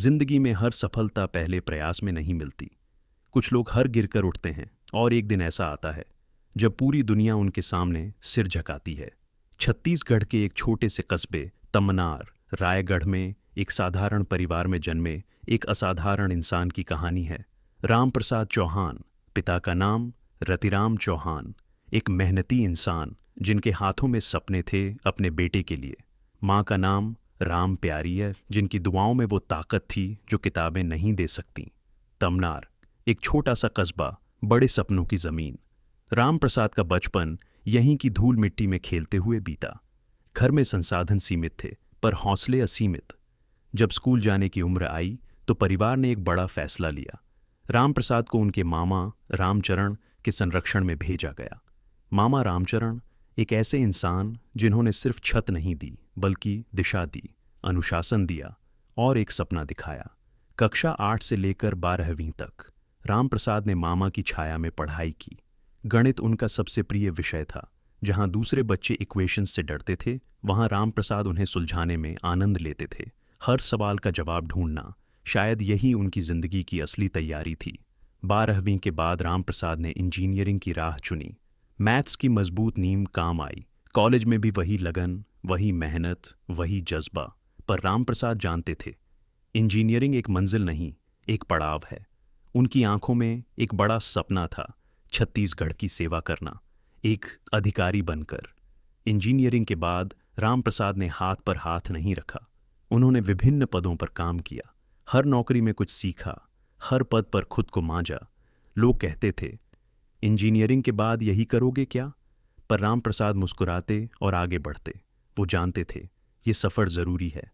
जिंदगी में हर सफलता पहले प्रयास में नहीं मिलती। कुछ लोग हर गिरकर उठते हैं और एक दिन ऐसा आता है जब पूरी दुनिया उनके सामने सिर झुकाती है। छत्तीसगढ़ के एक छोटे से कस्बे तमनार, रायगढ़ में एक साधारण परिवार में जन्मे एक असाधारण इंसान की कहानी है। रामप्रसाद चौहान, पिता का नाम रतिराम चौहान, एक मेहनती इंसान जिनके हाथों में सपने थे अपने बेटे के लिए। माँ का नाम राम प्यारी है, जिनकी दुआओं में वो ताकत थी जो किताबें नहीं दे सकती। तमनार, एक छोटा सा कस्बा, बड़े सपनों की जमीन। राम प्रसाद का बचपन यहीं की धूल मिट्टी में खेलते हुए बीता। घर में संसाधन सीमित थे पर हौसले असीमित। जब स्कूल जाने की उम्र आई तो परिवार ने एक बड़ा फैसला लिया। राम प्रसाद को उनके मामा रामचरण के संरक्षण में भेजा गया। मामा रामचरण एक ऐसे इंसान जिन्होंने सिर्फ छत नहीं दी बल्कि दिशा दी, अनुशासन दिया और एक सपना दिखाया। कक्षा 8 से लेकर 12वीं तक राम प्रसाद ने मामा की छाया में पढ़ाई की। गणित उनका सबसे प्रिय विषय था। जहां दूसरे बच्चे इक्वेशंस से डरते थे, वहां राम प्रसाद उन्हें सुलझाने में आनंद लेते थे। हर सवाल का जवाब ढूंढना, शायद यही उनकी जिंदगी की असली तैयारी थी। 12वीं के बाद राम प्रसाद ने इंजीनियरिंग की राह चुनी। मैथ्स की मजबूत नींव काम आई। कॉलेज में भी वही लगन, वही मेहनत, वही जज्बा। पर राम प्रसाद जानते थे, इंजीनियरिंग एक मंजिल नहीं, एक पड़ाव है। उनकी आंखों में एक बड़ा सपना था, छत्तीसगढ़ की सेवा करना, एक अधिकारी बनकर। इंजीनियरिंग के बाद राम प्रसाद ने हाथ पर हाथ नहीं रखा। उन्होंने विभिन्न पदों पर काम किया, हर नौकरी में कुछ सीखा, हर पद पर खुद को मांझा। लोग कहते थे, इंजीनियरिंग के बाद यही करोगे क्या? पर राम प्रसाद मुस्कुराते और आगे बढ़ते। वो जानते थे, ये सफ़र ज़रूरी है,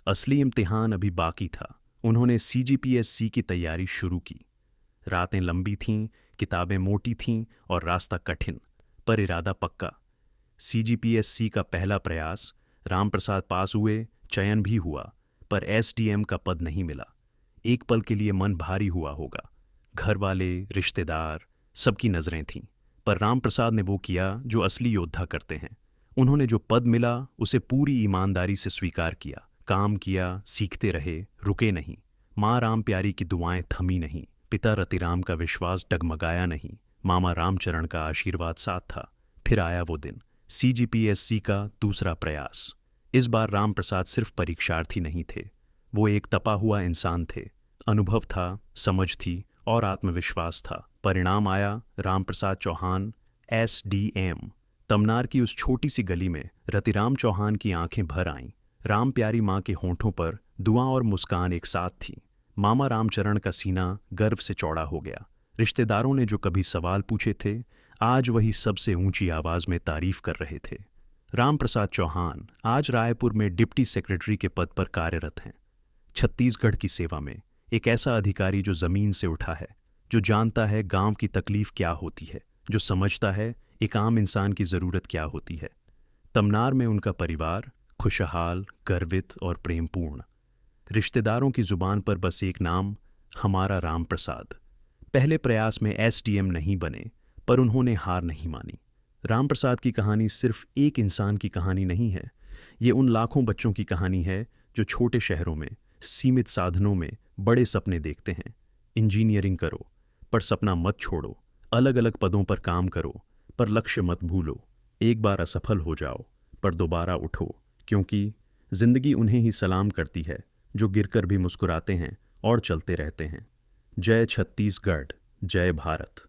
असली इम्तिहान अभी बाकी था। उन्होंने CGPSC की तैयारी शुरू की। रातें लंबी थीं, किताबें मोटी थीं और रास्ता कठिन, पर इरादा पक्का। CGPSC का पहला प्रयास, राम प्रसाद पास हुए, चयन भी हुआ, पर SDM का पद नहीं मिला। एक पल के लिए मन भारी हुआ होगा। घर वाले, रिश्तेदार, सबकी नज़रें थीं, पर राम प्रसाद ने वो किया जो असली योद्धा करते हैं। उन्होंने जो पद मिला उसे पूरी ईमानदारी से स्वीकार किया। काम किया, सीखते रहे, रुके नहीं। माँ राम प्यारी की दुआएं थमी नहीं, पिता रतिराम का विश्वास डगमगाया नहीं, मामा रामचरण का आशीर्वाद साथ था। फिर आया वो दिन, CGPSC का दूसरा प्रयास। इस बार राम प्रसाद सिर्फ परीक्षार्थी नहीं थे, वो एक तपा हुआ इंसान थे। अनुभव था, समझ थी और आत्मविश्वास था। परिणाम आया, राम प्रसाद चौहान SDM। तमनार की उस छोटी सी गली में रतिराम चौहान की आंखें भर आईं। राम प्यारी माँ के होंठों पर दुआ और मुस्कान एक साथ थी। मामा रामचरण का सीना गर्व से चौड़ा हो गया। रिश्तेदारों ने जो कभी सवाल पूछे थे, आज वही सबसे ऊंची आवाज में तारीफ कर रहे थे। राम प्रसाद चौहान आज रायपुर में डिप्टी सेक्रेटरी के पद पर कार्यरत हैं। छत्तीसगढ़ की सेवा में एक ऐसा अधिकारी जो जमीन से उठा है, जो जानता है गांव की तकलीफ क्या होती है, जो समझता है एक आम इंसान की ज़रूरत क्या होती है। तमनार में उनका परिवार खुशहाल, गर्वित और प्रेमपूर्ण। रिश्तेदारों की जुबान पर बस एक नाम, हमारा राम प्रसाद। पहले प्रयास में SDM नहीं बने, पर उन्होंने हार नहीं मानी। राम प्रसाद की कहानी सिर्फ एक इंसान की कहानी नहीं है, ये उन लाखों बच्चों की कहानी है जो छोटे शहरों में सीमित साधनों में बड़े सपने देखते हैं। इंजीनियरिंग करो, पर सपना मत छोड़ो। अलग अलग पदों पर काम करो, पर लक्ष्य मत भूलो। एक बार असफल हो जाओ, पर दोबारा उठो, क्योंकि जिंदगी उन्हें ही सलाम करती है जो गिरकर भी मुस्कुराते हैं और चलते रहते हैं। जय छत्तीसगढ़, जय भारत।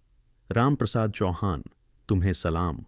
राम प्रसाद चौहान, तुम्हें सलाम।